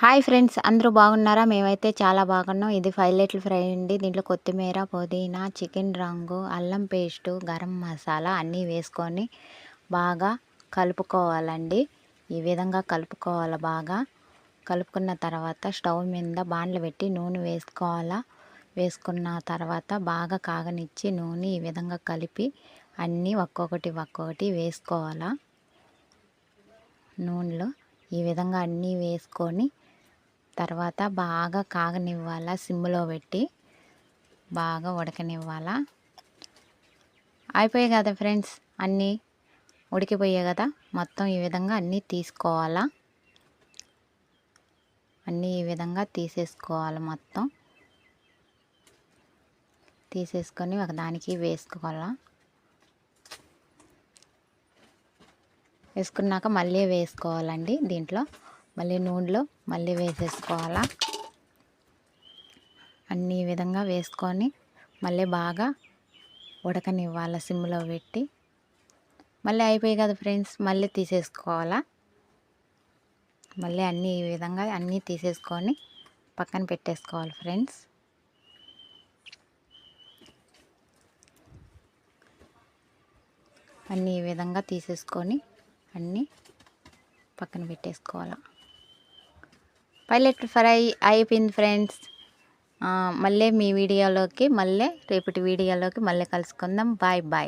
Hi friends, అందరూ బాగున్నారా? మేమైతే చాలా బాగున్నాం. ఇది పైలెట్ల ఫ్రై అండి. దీంట్లో కొత్తిమీర, పుదీనా, చికెన్ రంగు, అల్లం పేస్టు, గరం మసాలా అన్నీ వేసుకొని బాగా కలుపుకోవాలండి. ఈ విధంగా కలుపుకోవాలి. బాగా కలుపుకున్న తర్వాత స్టవ్ మీద బాండ్లు పెట్టి నూనె వేసుకోవాలా. వేసుకున్న తర్వాత బాగా కాగనిచ్చి నూనె ఈ విధంగా కలిపి అన్నీ ఒక్కొక్కటి వేసుకోవాలా. నూనెలో ఈ విధంగా అన్నీ వేసుకొని తర్వాత బాగా కాగనివ్వాలా. సిమ్లో పెట్టి బాగా ఉడకనివ్వాలా. అయిపోయాయి కదా ఫ్రెండ్స్, అన్నీ ఉడికిపోయాయి కదా. మొత్తం ఈ విధంగా అన్నీ తీసుకోవాలా. అన్నీ ఈ విధంగా తీసేసుకోవాలి. మొత్తం తీసేసుకొని ఒకదానికి వేసుకోవాలా. వేసుకున్నాక మళ్ళీ వేసుకోవాలండి. దీంట్లో మళ్ళీ నూనెలో మళ్ళీ వేసేసుకోవాలా. అన్నీ ఈ విధంగా వేసుకొని మళ్ళీ బాగా ఉడకనివ్వాలి సిమ్లో పెట్టి. మళ్ళీ అయిపోయాయి కదా ఫ్రెండ్స్, మళ్ళీ తీసేసుకోవాలా. మళ్ళీ అన్నీ ఈ విధంగా అన్నీ తీసేసుకొని పక్కన పెట్టేసుకోవాలి ఫ్రెండ్స్. అన్నీ ఈ విధంగా తీసేసుకొని అన్నీ పక్కన పెట్టేసుకోవాలి. పైలెట్ ఫ్రై అయిపోయింది ఫ్రెండ్స్. మళ్ళీ మీ వీడియోలోకి రేపటి వీడియోలోకి మళ్ళీ కలుసుకుందాం. Bye bye.